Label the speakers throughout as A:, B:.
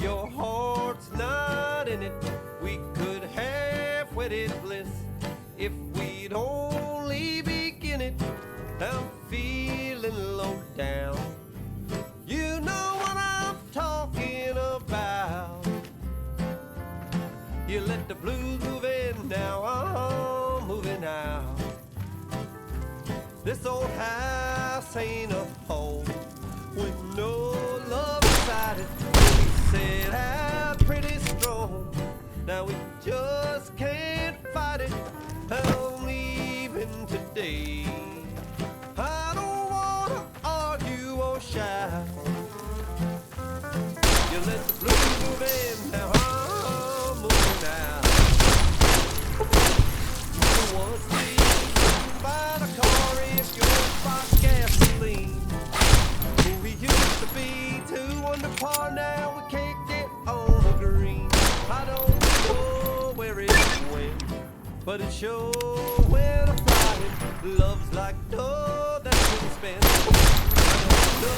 A: your heart's not in it, we could have wedded bliss if we'd only begin it. I'm feeling low down. You know what I'm talking about. You let the blues move in, now I'm moving out. This old house ain't a home with no love inside it. We set out pretty strong, now we just can't fight it. I'm leaving today. I don't wanna argue or shout. You let the blues move in, now I'm moving out. What's the use by the car if you're by gasoline? Who we used to be, 2 under par, now we can't get on the green. I don't know where it went, but it sure went a flying. Love's like dough that's been spent. No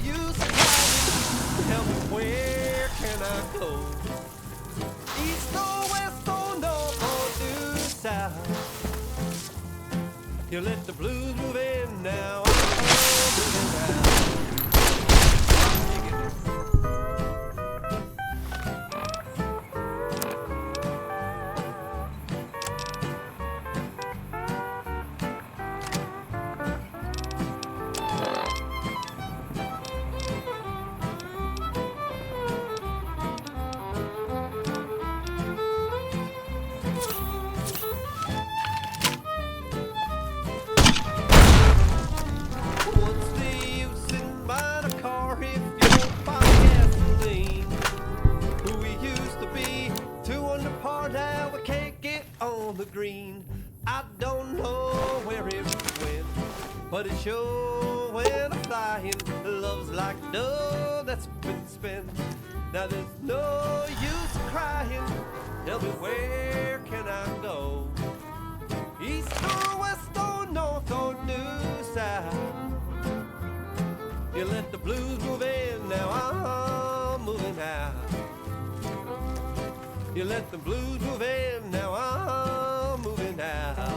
A: use crying. Tell me, where can I go? East or west or north or due south? You let the blues move in, now I'm moving out. What's the use in buying a car if you don't buy gasoline? Who we used to be, 2 under par, now we can't get on the green. I don't know where it went, but it sure went a flying. Love's like dough that's been spent. Now there's no use crying. Tell me, where can I go? East or west or north or due south? You let the blues move in, now I'm moving out. You let the blues move in, now I'm moving out.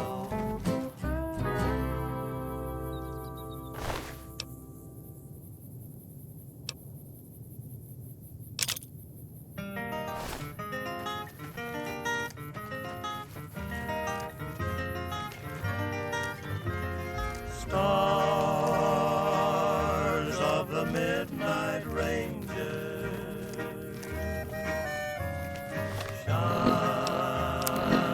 B: Stars of the Midnight Ranger, shine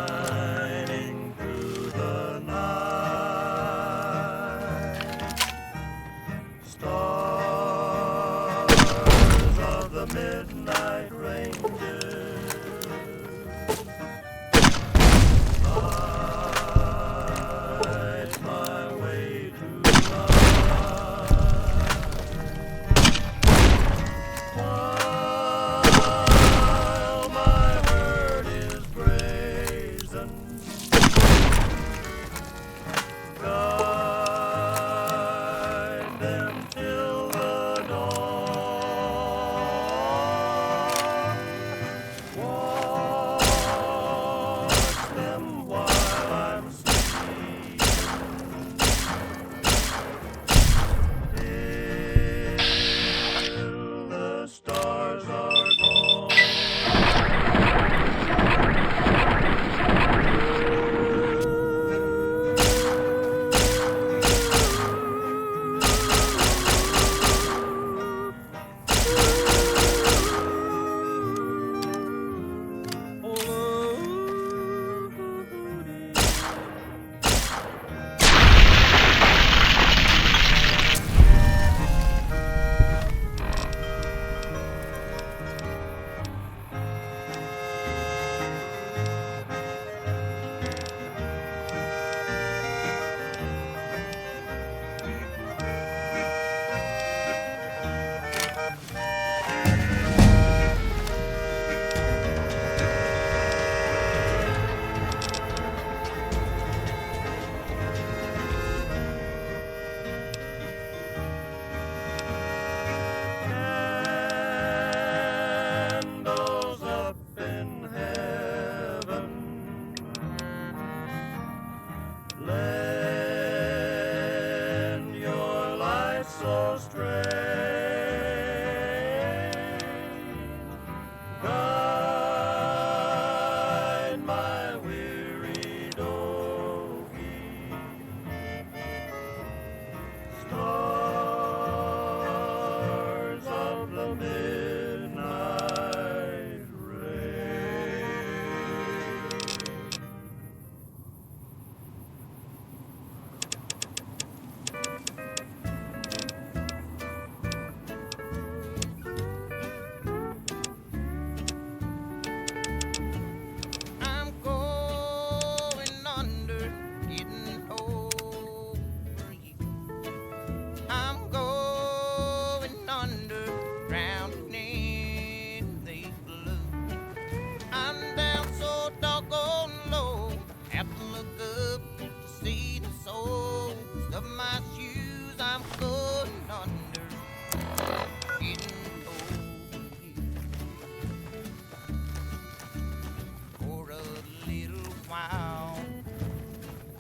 C: while.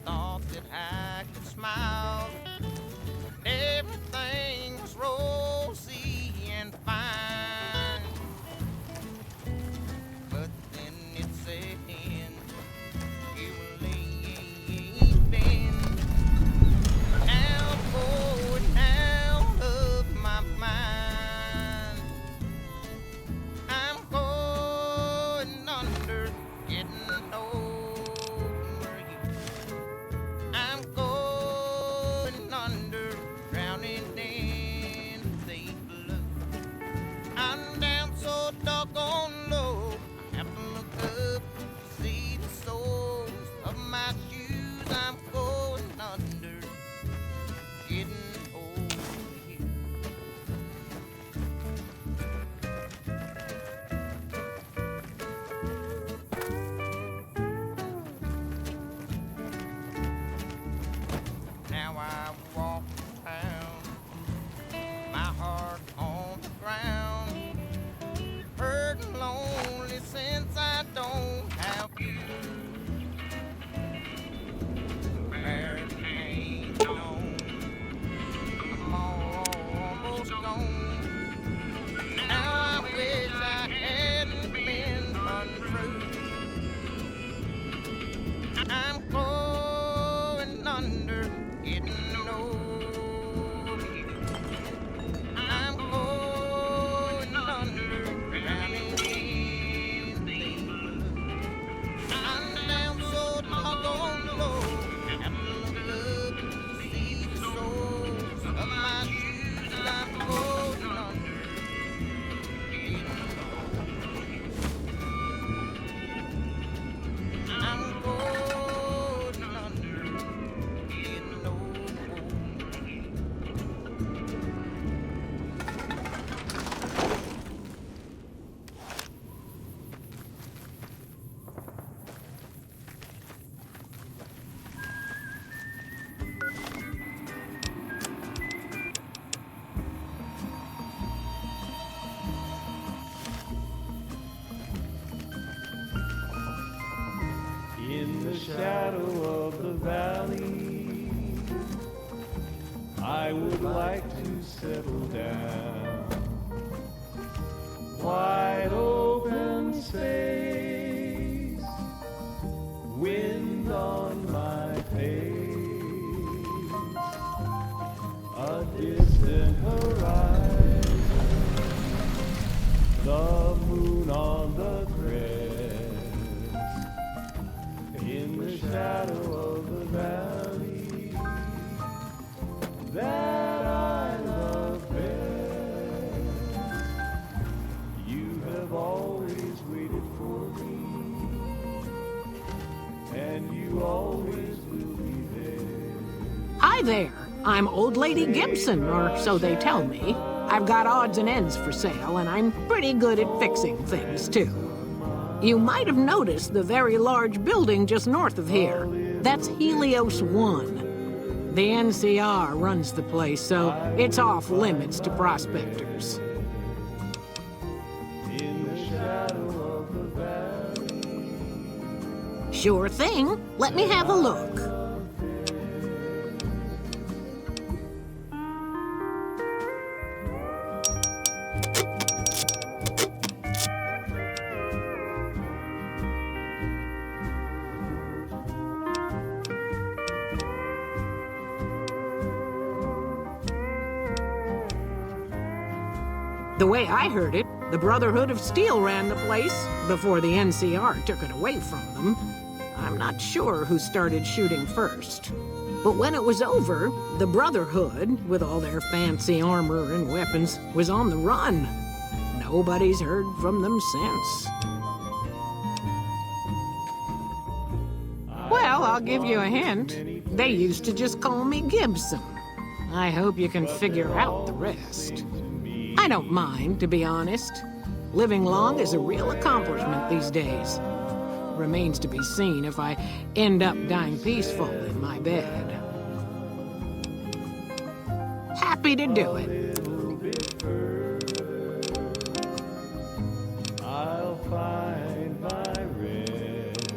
C: Thought that I could smile. Everything was rosy and fine. But then it set in. You were leaving. Now I'm going out of my mind. I'm going under, getting over you. I'm going under, drowning in the deep blue. I'm down so doggone low, I have to look up to see the soles of my shoes. I'm going under, getting over you. Now I walk town, my heart on the ground, hurt and lonely since I don't have you. Married ain't gone, I'm almost gone. Now I wish I hadn't been untrue. I'm going under, getting over you. I'm going under, drowning in the blue. I'm down so doggone low, I have to look up to see the soles of my shoes. I'm going under, getting over you. I'm going under, getting over you.
B: In the shadow of the valley, I would like to settle down. Wide open space, wind on my face, a distant horizon, the moon on the crest. In the shadow of the valley that I love best, you have always waited for me, and you always will be there.
D: Hi there. I'm Old Lady Gibson, or so they tell me. I've got odds and ends for sale, and I'm pretty good at fixing things, too. You might have noticed the very large building just north of here. That's Helios 1. The NCR runs the place, so it's off limits to prospectors.
B: In the shadow of the valley,
D: Sure thing. Let me have a look. The way I heard it, the Brotherhood of Steel ran the place before the NCR took it away from them. I'm not sure who started shooting first. But when it was over, the Brotherhood, with all their fancy armor and weapons, was on the run. Nobody's heard from them since. Well, I'll give you a hint. They used to just call me Gibson. I hope you can figure out the rest. I don't mind, to be honest. Living long is a real accomplishment these days. Remains to be seen if I end up dying peaceful in my bed. Happy to do it.
B: I'll find my rest.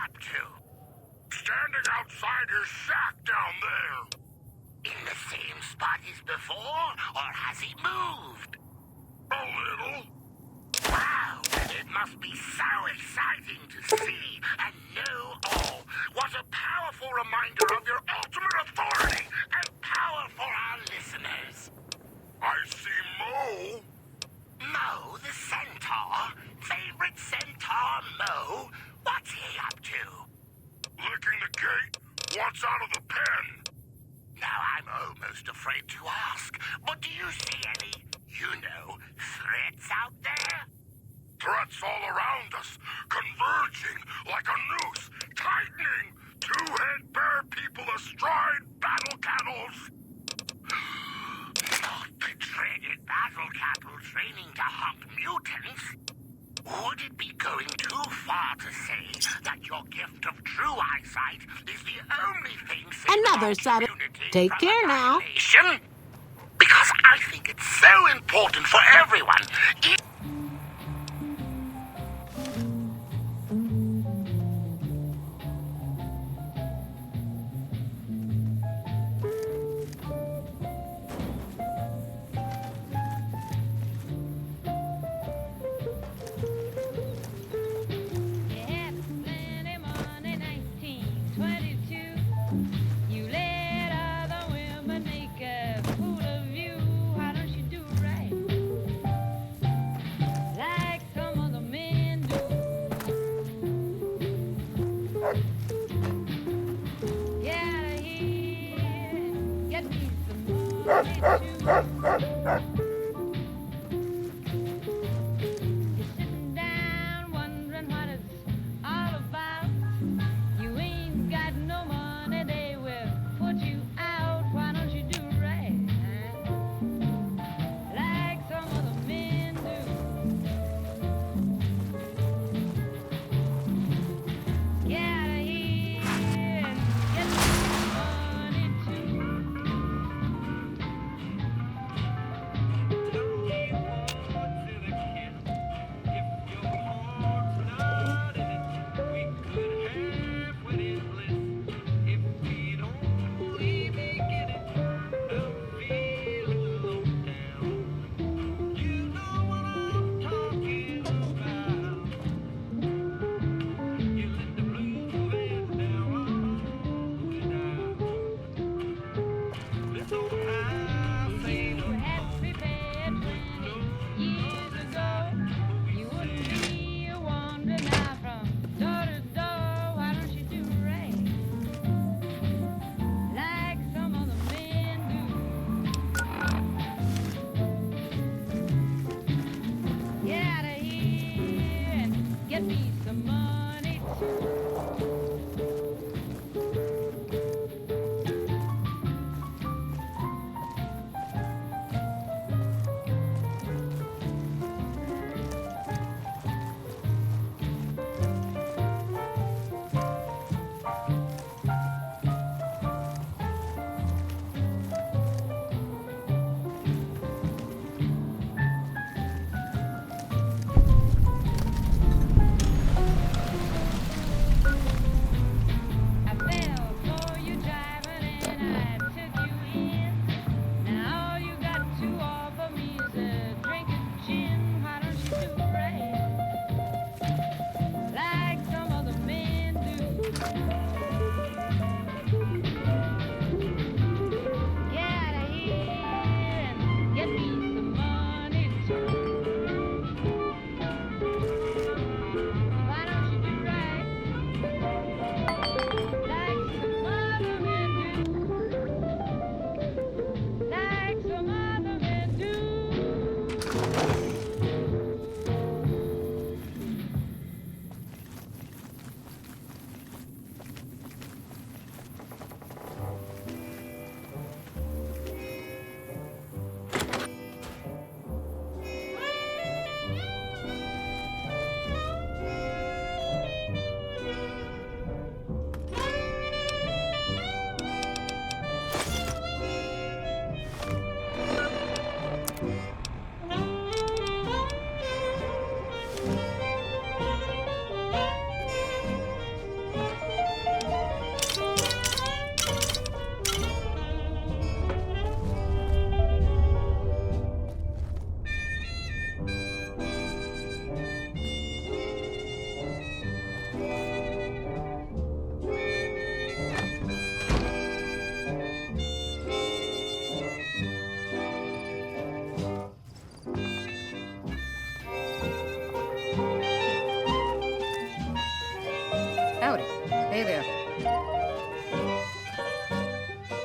E: up to? Standing outside his shack down there. In the same spot as before, or has he moved? A little. Wow, it must be so exciting to see and know all. What a powerful reminder of your ultimate authority and power for our listeners. I see Mo. Mo, the centaur? Favorite centaur, Mo? What's he up to? Licking the gate. What's out of the pen? Now I'm almost afraid to ask, but do you see any, threats out there? Threats all around us, converging like a noose, tightening, two-head bear people astride battle cattles. Not the dreaded battle cattle training to hunt mutants. Would it be going too far to say that your gift of true eyesight is the only thing saving
D: Another
E: our
D: Saturday.
E: community
D: Take
E: from
D: care now.
E: annihilation? Because I think it's so important for everyone.
F: Hey there.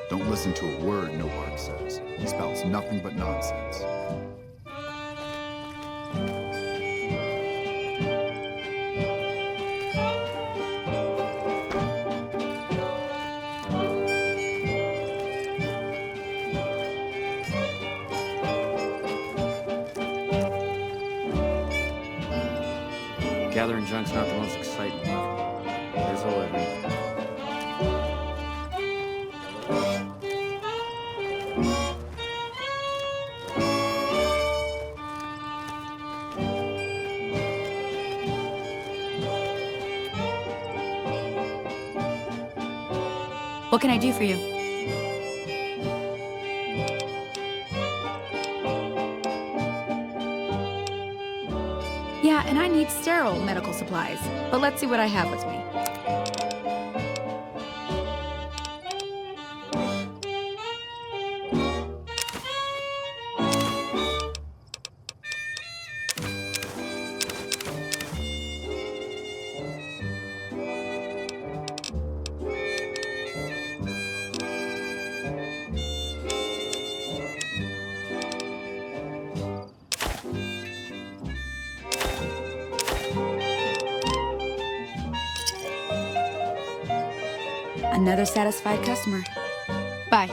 G: Don't listen to a word Nobark says. He spouts nothing but nonsense.
H: Gathering junk's not the most exciting part. There's a living.
I: What can I do for you? Yeah, and I need sterile medical supplies. But let's see what I have with me. Another satisfied customer. Bye.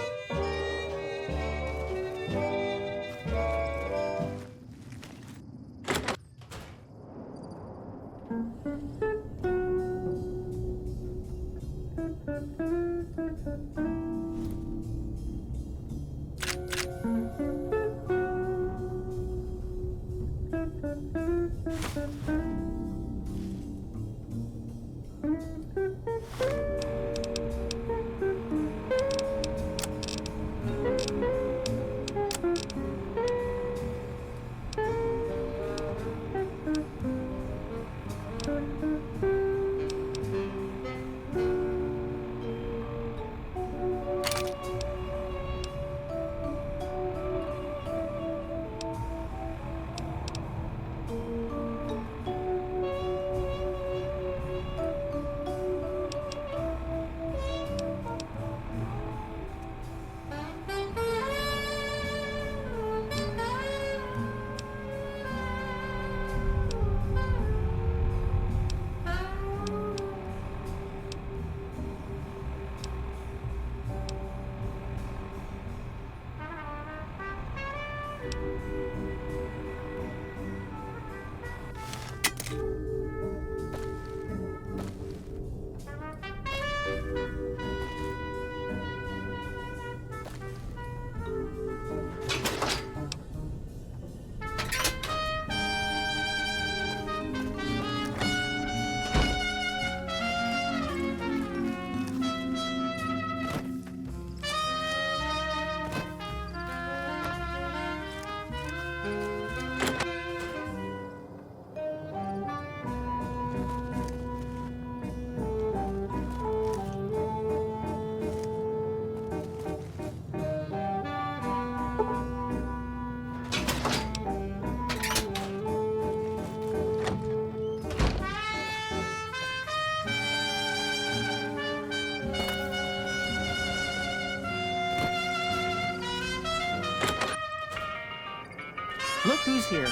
C: Look who's here.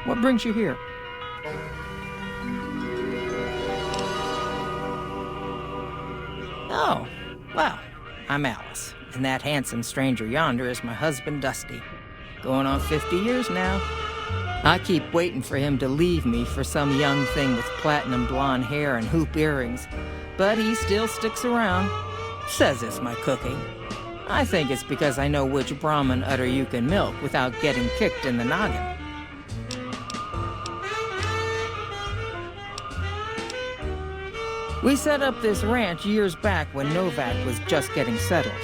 C: What brings you here? Oh, well, I'm Alice, and that handsome stranger yonder is my husband, Dusty. Going on 50 years now. I keep waiting for him to leave me for some young thing with platinum blonde hair and hoop earrings, but he still sticks around. Says it's my cooking. I think it's because I know which Brahmin udder you can milk without getting kicked in the noggin. We set up this ranch years back when Novak was just getting settled.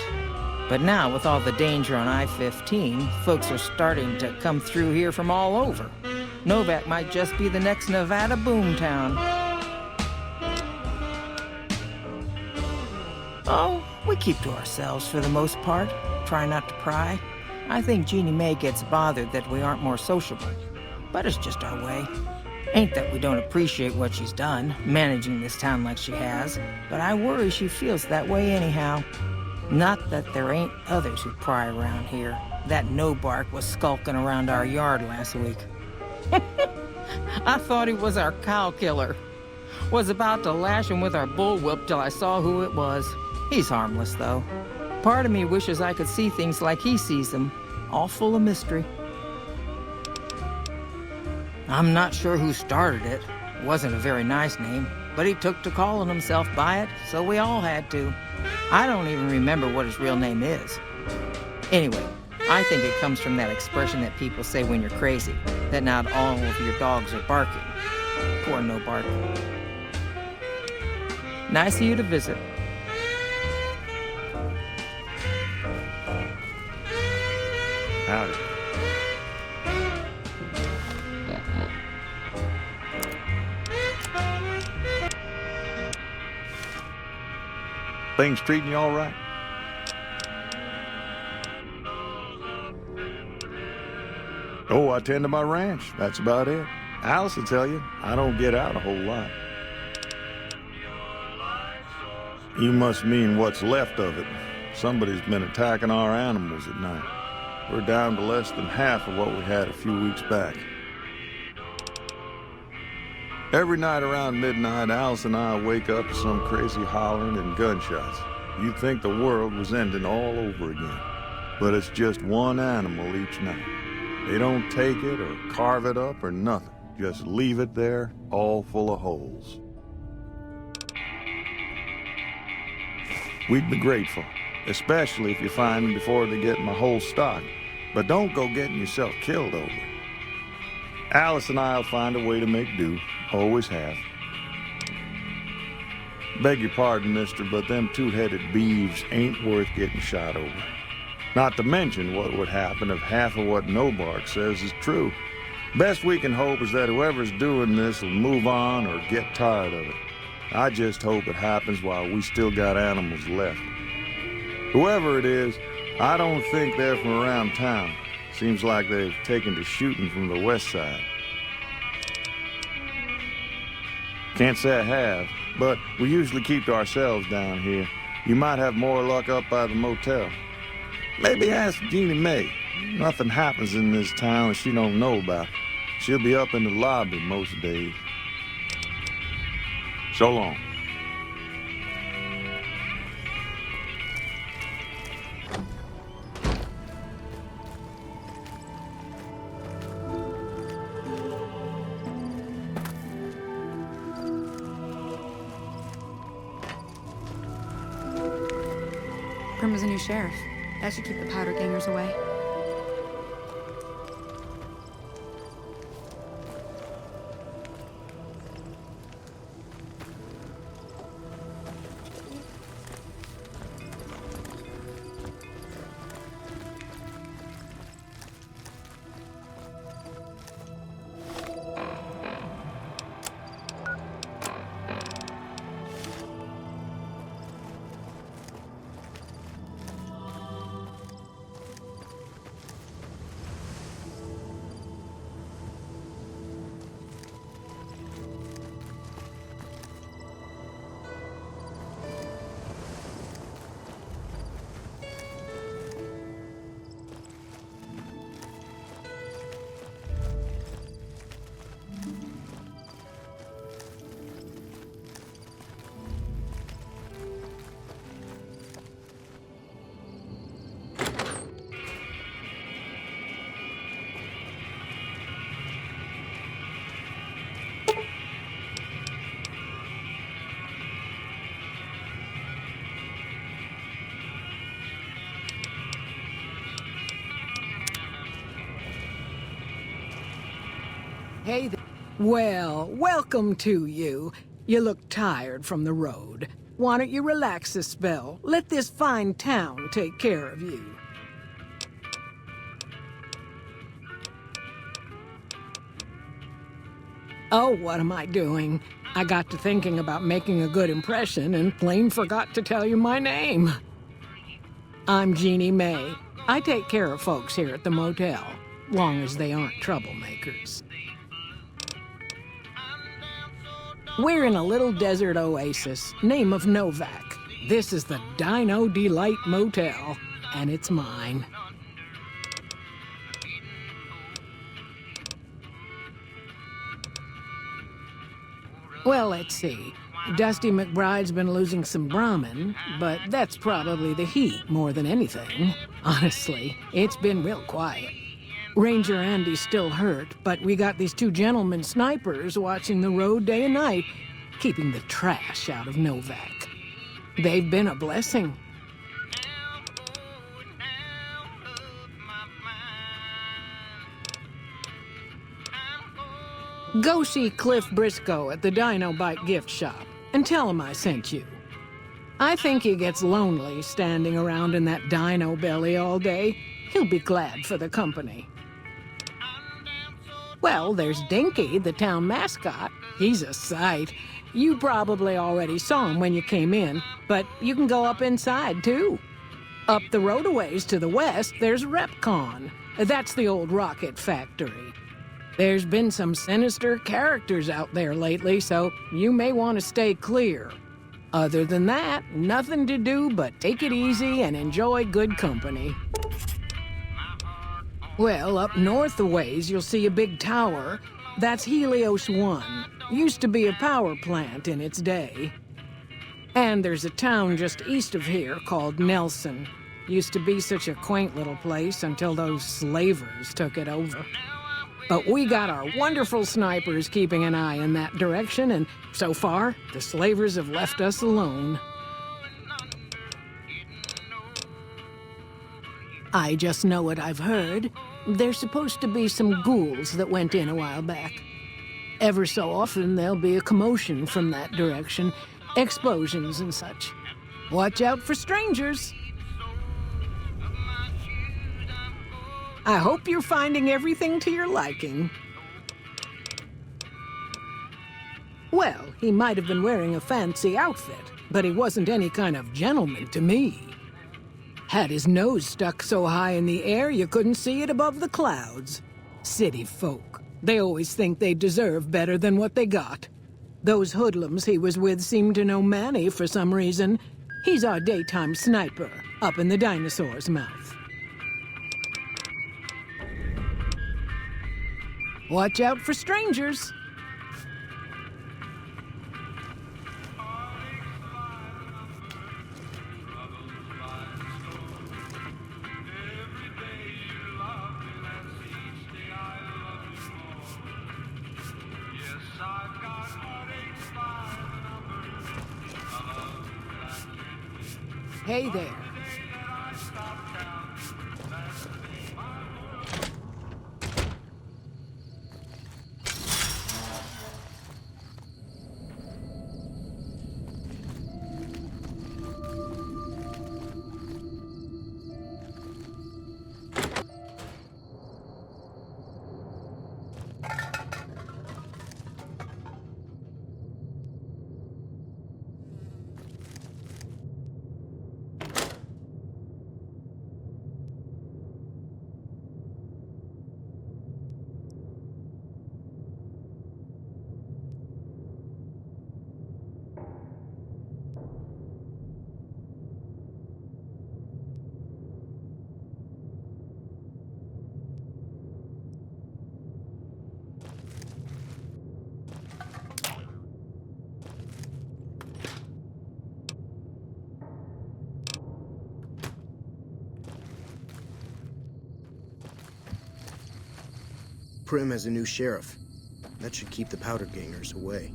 C: But now, with all the danger on I-15, folks are starting to come through here from all over. Novak might just be the next Nevada boomtown. Oh, we keep to ourselves for the most part. Try not to pry. I think Jeannie Mae gets bothered that we aren't more sociable. But it's just our way. Ain't that we don't appreciate what she's done, managing this town like she has, but I worry she feels that way anyhow. Not that there ain't others who pry around here. That no-bark was skulking around our yard last week. I thought he was our cow killer. Was about to lash him with our bullwhip till I saw who it was. He's harmless, though. Part of me wishes I could see things like he sees them, all full of mystery. I'm not sure who started it. It wasn't a very nice name, but he took to calling himself by it, so we all had to. I don't even remember what his real name is. Anyway, I think it comes from that expression that people say when you're crazy, that not all of your dogs are barking. Poor no bark. Nice of you to visit.
B: Howdy. Things treating you all right? Oh, I tend to my ranch. That's about it. Alice will tell you, I don't get out a whole lot. You must mean what's left of it. Somebody's been attacking our animals at night. We're down to less than half of what we had a few weeks back. Every night around midnight, Alice and I wake up to some crazy hollering and gunshots. You'd think the world was ending all over again. But it's just one animal each night. They don't take it or carve it up or nothing. Just leave it there, all full of holes. We'd be grateful, especially if you find them before they get my whole stock. But don't go getting yourself killed over it. Alice and I'll find a way to make do. Always have. Beg your pardon, mister, but them two-headed beeves ain't worth getting shot over. Not to mention what would happen if half of what No-Bark says is true. Best we can hope is that whoever's doing this will move on or get tired of it. I just hope it happens while we still got animals left. Whoever it is, I don't think they're from around town. Seems like they've taken to shooting from the west side. Can't say I have, but we usually keep to ourselves down here. You might have more luck up by the motel. Maybe ask Jeannie Mae. Nothing happens in this town that she don't know about. She'll be up in the lobby most days. So long.
I: Grim is a new sheriff. That should keep the powder gangers away.
D: Hey there. Well, welcome to you. You look tired from the road. Why don't you relax a spell? Let this fine town take care of you. Oh, what am I doing? I got to thinking about making a good impression and plain forgot to tell you my name. I'm Jeannie Mae. I take care of folks here at the motel, long as they aren't troublemakers. We're in a little desert oasis, name of Novak. This is the Dino Delight Motel, and it's mine. Well, let's see. Dusty McBride's been losing some Brahmin, but that's probably the heat more than anything. Honestly, it's been real quiet. Ranger Andy's still hurt, but we got these two gentlemen snipers watching the road day and night, keeping the trash out of Novak. They've been a blessing. Go see Cliff Briscoe at the Dino Bite gift shop and tell him I sent you. I think he gets lonely standing around in that dino belly all day. He'll be glad for the company. Well, there's Dinky, the town mascot. He's a sight. You probably already saw him when you came in, but you can go up inside, too. Up the road a ways to the west, there's Repcon. That's the old rocket factory. There's been some sinister characters out there lately, so you may want to stay clear. Other than that, nothing to do but take it easy and enjoy good company. Well, up north a ways, you'll see a big tower. That's Helios 1. Used to be a power plant in its day. And there's a town just east of here called Nelson. Used to be such a quaint little place until those slavers took it over. But we got our wonderful snipers keeping an eye in that direction, and so far, the slavers have left us alone. I just know what I've heard. There's supposed to be some ghouls that went in a while back. Ever so often, there'll be a commotion from that direction, explosions and such. Watch out for strangers. I hope you're finding everything to your liking. Well, he might have been wearing a fancy outfit, but he wasn't any kind of gentleman to me. Had his nose stuck so high in the air you couldn't see it above the clouds. City folk. They always think they deserve better than what they got. Those hoodlums he was with seemed to know Manny for some reason. He's our daytime sniper, up in the dinosaur's mouth. Watch out for strangers. Hey there.
F: Prim has a new sheriff. That should keep the powder gangers away.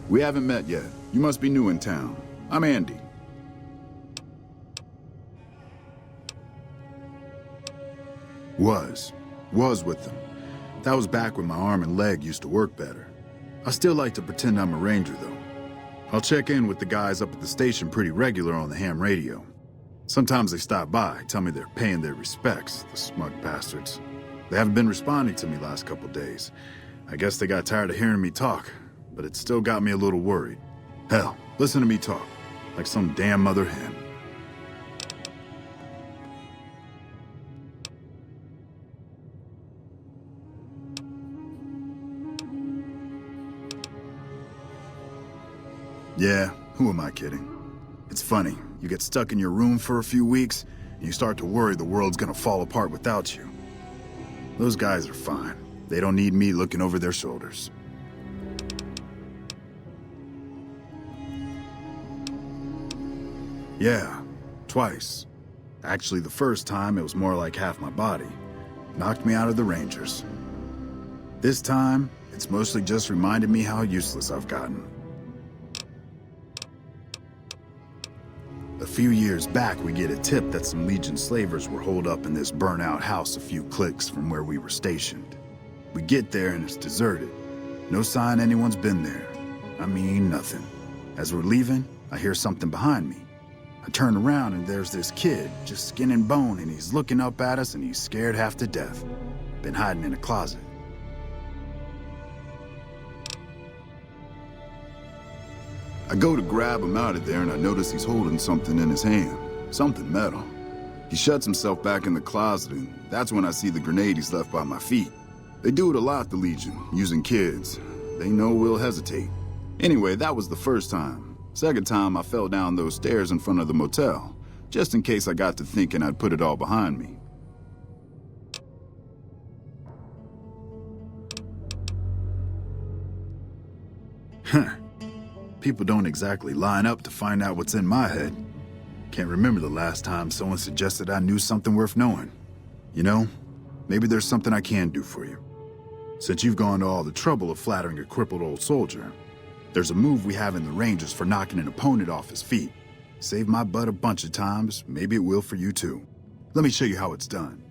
G: We haven't met yet. You must be new in town. I'm Andy. Was with them. That was back when my arm and leg used to work better. I still like to pretend I'm a ranger, though. I'll check in with the guys up at the station pretty regular on the ham radio. Sometimes they stop by, tell me they're paying their respects, the smug bastards. They haven't been responding to me last couple days. I guess they got tired of hearing me talk, but it still got me a little worried. Hell, listen to me talk, like some damn mother hen. Yeah, who am I kidding? It's funny, you get stuck in your room for a few weeks, and you start to worry the world's gonna fall apart without you. Those guys are fine. They don't need me looking over their shoulders. Yeah, twice. Actually, the first time it was more like half my body. Knocked me out of the Rangers. This time, it's mostly just reminded me how useless I've gotten. A few years back, we get a tip that some Legion slavers were holed up in this burnt-out house a few clicks from where we were stationed. We get there and it's deserted. No sign anyone's been there. I mean, nothing. As we're leaving, I hear something behind me. I turn around and there's this kid, just skin and bone, and he's looking up at us and he's scared half to death. Been hiding in a closet. I go to grab him out of there and I notice he's holding something in his hand. Something metal. He shuts himself back in the closet and that's when I see the grenade he's left by my feet. They do it a lot, the Legion, using kids. They know we'll hesitate. Anyway, that was the first time. Second time, I fell down those stairs in front of the motel, just in case I got to thinking I'd put it all behind me. Huh. People don't exactly line up to find out what's in my head. Can't remember the last time someone suggested I knew something worth knowing. You know, maybe there's something I can do for you. Since you've gone to all the trouble of flattering a crippled old soldier, there's a move we have in the Rangers for knocking an opponent off his feet. Saved my butt a bunch of times, maybe it will for you too. Let me show you how it's done.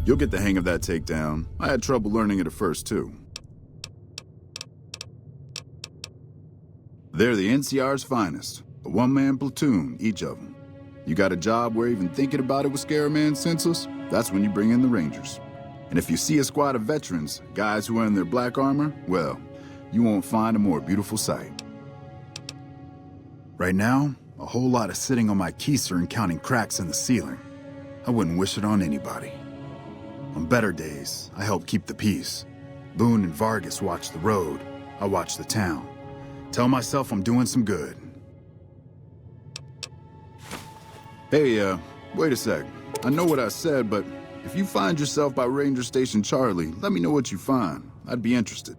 G: You'll get the hang of that takedown. I had trouble learning it at first, too. They're the NCR's finest. A one-man platoon, each of them. You got a job where even thinking about it would scare a man senseless? That's when you bring in the Rangers. And if you see a squad of veterans, guys who are in their black armor, well, you won't find a more beautiful sight. Right now, a whole lot of sitting on my keister and counting cracks in the ceiling. I wouldn't wish it on anybody. On better days, I help keep the peace. Boone and Vargas watch the road. I watch the town. Tell myself I'm doing some good. Hey, wait a sec. I know what I said, but if you find yourself by Ranger Station Charlie, let me know what you find. I'd be interested.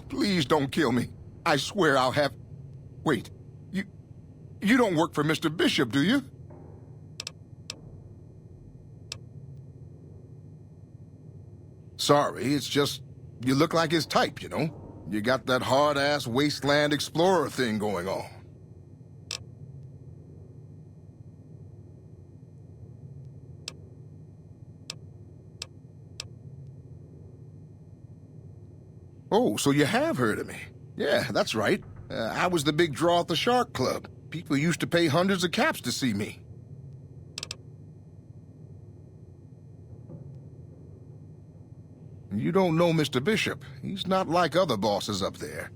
J: Please don't kill me. I swear I'll have... Wait, you don't work for Mr. Bishop, do you? Sorry, it's just, you look like his type, you know? You got that hard-ass wasteland explorer thing going on. Oh, so you have heard of me. Yeah, that's right. I was the big draw at the Shark Club. People used to pay hundreds of caps to see me. You don't know Mr. Bishop. He's not like other bosses up there.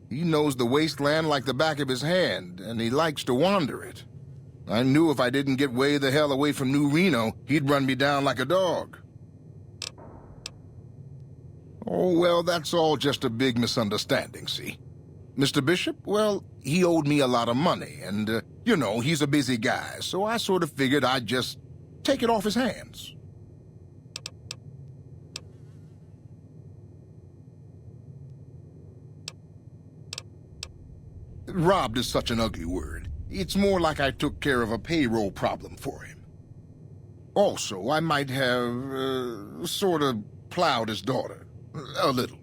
J: He knows the wasteland like the back of his hand, and he likes to wander it. I knew if I didn't get way the hell away from New Reno, he'd run me down like a dog. Oh, well, that's all just a big misunderstanding, see? Mr. Bishop, well, he owed me a lot of money, and, you know, he's a busy guy, so I sort of figured I'd just take it off his hands. Robbed is such an ugly word. It's more like I took care of a payroll problem for him. Also, I might have, sort of plowed his daughter. A little.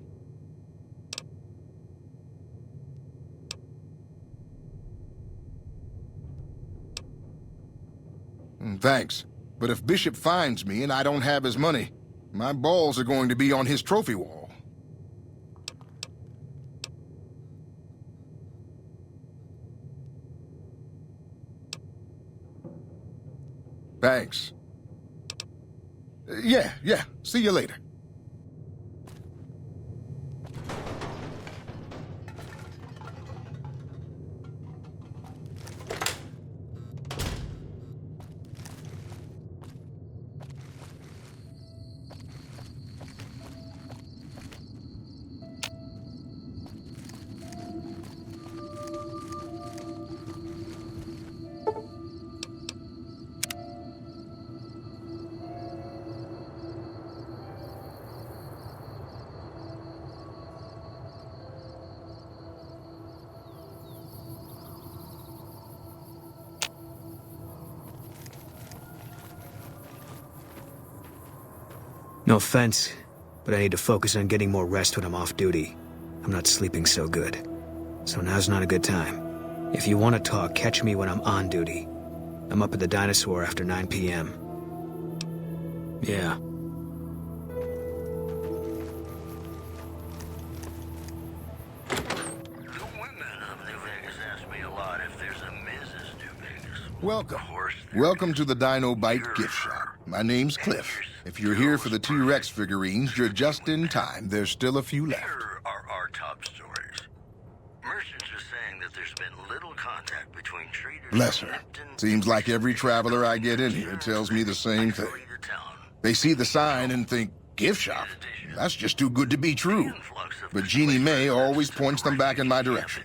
J: Thanks. But if Bishop finds me and I don't have his money, my balls are going to be on his trophy wall. Thanks. Yeah. See you later.
F: No offense, but I need to focus on getting more rest when I'm off duty. I'm not sleeping so good. So now's not a good time. If you want to talk, catch me when I'm on duty. I'm up at the Dinosaur after 9 p.m. Yeah. Welcome to the Dino Bite gift shop. My name's Cliff. If you're here for the T-Rex figurines, you're just in time. There's still a few left.
E: Here are our top stories. Merchants are saying that there's been little contact between traders.
J: Bless her. Seems like every traveler I get in here tells me the same thing. They see the sign and think, gift shop? That's just too good to be true. But Jeannie May always points them back in my direction.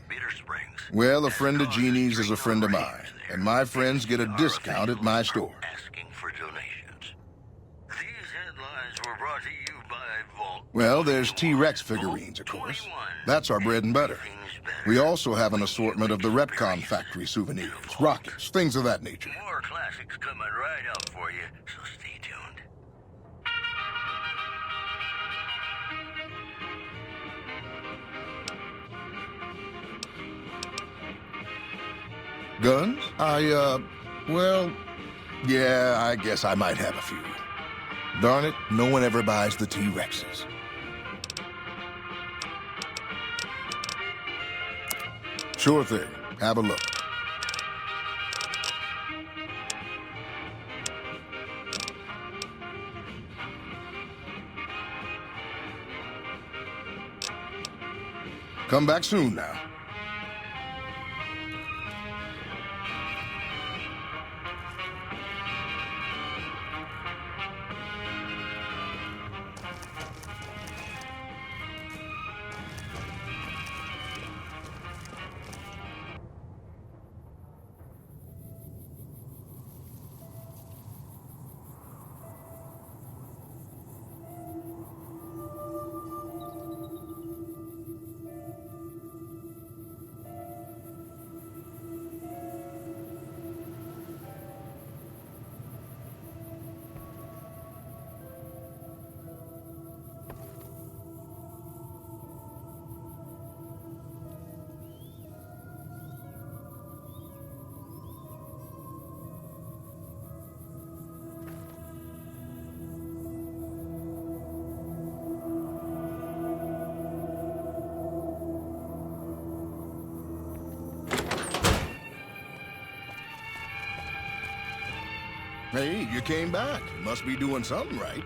J: Well, a friend of Jeannie's is a friend of mine, and my friends get a discount at my store.
E: Asking for donations. These headlines were brought to you by Vault.
J: Well, there's T-Rex figurines, of course. That's our bread and butter. We also have an assortment of the Repcon factory souvenirs, rockets, things of that nature.
E: More classics coming right up for you, so stay tuned.
J: Guns? Well, yeah, I guess I might have a few. Darn it, no one ever buys the T-Rexes. Sure thing. Have a look. Come back soon now. Hey, you came back. Must be doing something right.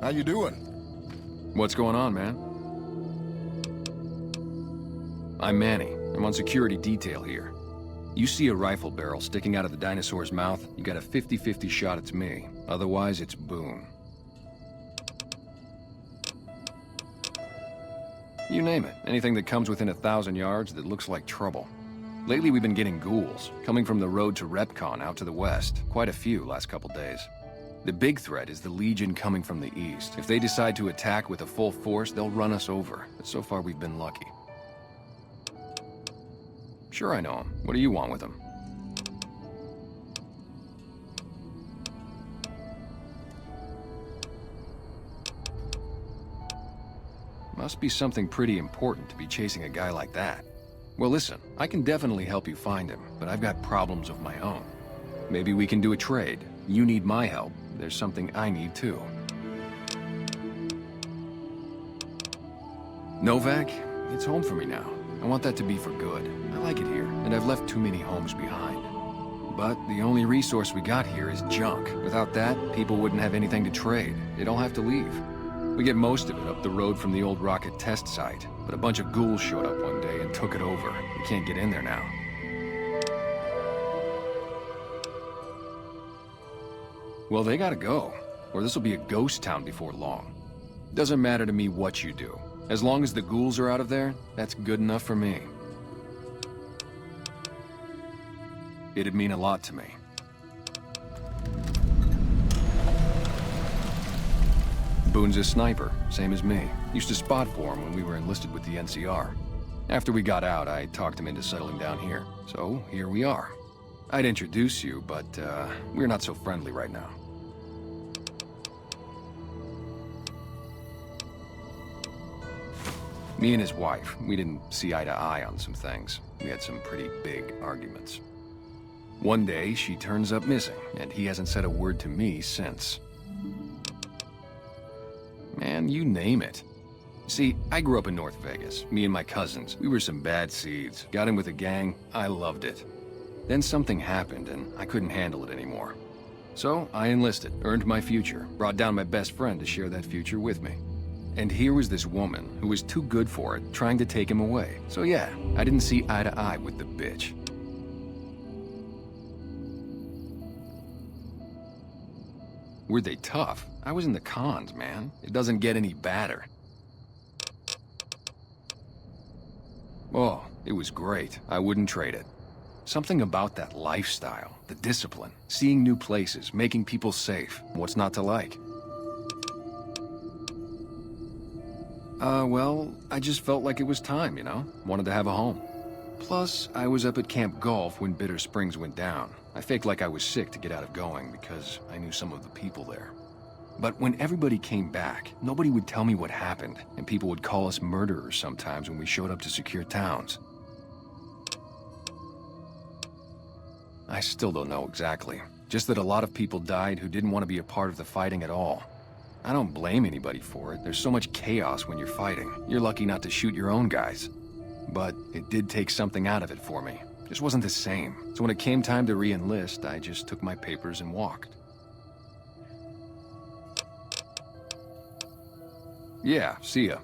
J: How you doing?
K: What's going on, man? I'm Manny. I'm on security detail here. You see a rifle barrel sticking out of the dinosaur's mouth, you got a 50-50 shot it's me. Otherwise, it's Boone. You name it. Anything that comes within 1,000 yards that looks like trouble. Lately, we've been getting ghouls, coming from the road to Repcon out to the west. Quite a few last couple days. The big threat is the Legion coming from the east. If they decide to attack with a full force, they'll run us over. But so far, we've been lucky. Sure, I know him. What do you want with him? Must be something pretty important to be chasing a guy like that. Well, listen, I can definitely help you find him, but I've got problems of my own. Maybe we can do a trade. You need my help. There's something I need too. Novak, it's home for me now. I want that to be for good. I like it here, and I've left too many homes behind. But the only resource we got here is junk. Without that, people wouldn't have anything to trade. They'd all have to leave. We get most of it up the road from the old rocket test site, but a bunch of ghouls showed up one day and took it over. You can't get in there now. Well, they gotta go, or this'll be a ghost town before long. Doesn't matter to me what you do. As long as the ghouls are out of there, that's good enough for me. It'd mean a lot to me. Boone's a sniper, same as me. Used to spot for him when we were enlisted with the NCR. After we got out, I talked him into settling down here. So, here we are. I'd introduce you, but we're not so friendly right now. Me and his wife, we didn't see eye to eye on some things. We had some pretty big arguments. One day, she turns up missing, and he hasn't said a word to me since. Man, you name it. See, I grew up in North Vegas, me and my cousins. We were some bad seeds. Got in with a gang, I loved it. Then something happened, and I couldn't handle it anymore. So, I enlisted, earned my future, brought down my best friend to share that future with me. And here was this woman who was too good for it, trying to take him away. So yeah, I didn't see eye to eye with the bitch. Were they tough? I was in the cons, man. It doesn't get any badder. Oh, it was great. I wouldn't trade it. Something about that lifestyle, the discipline, seeing new places, making people safe. What's not to like? Well, I just felt like it was time, you know? Wanted to have a home. Plus, I was up at Camp Golf when Bitter Springs went down. I faked like I was sick to get out of going because I knew some of the people there. But when everybody came back, nobody would tell me what happened, and people would call us murderers sometimes when we showed up to secure towns. I still don't know exactly. Just that a lot of people died who didn't want to be a part of the fighting at all. I don't blame anybody for it. There's so much chaos when you're fighting. You're lucky not to shoot your own guys. But it did take something out of it for me. Just wasn't the same. So when it came time to re-enlist, I just took my papers and walked. Yeah, see ya.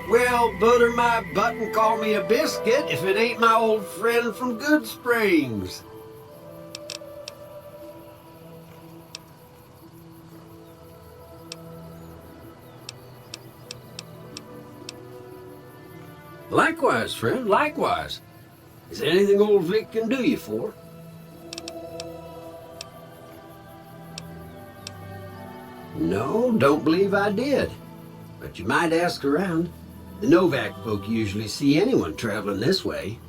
L: Well, butter my butt and call me a biscuit if it ain't my old friend from Good Springs. Likewise, friend, likewise. Is there anything old Vic can do you for? No, don't believe I did. But you might ask around. The Novak folk usually see anyone traveling this way.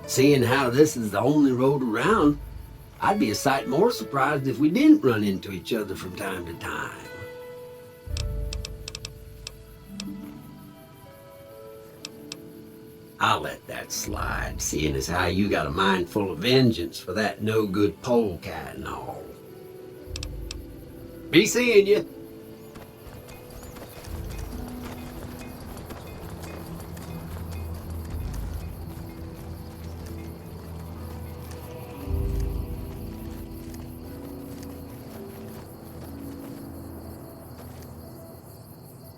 L: Seeing how this is the only road around, I'd be a sight more surprised if we didn't run into each other from time to time. I'll let that slide, seeing as how you got a mind full of vengeance for that no-good polecat and all. Be seeing you.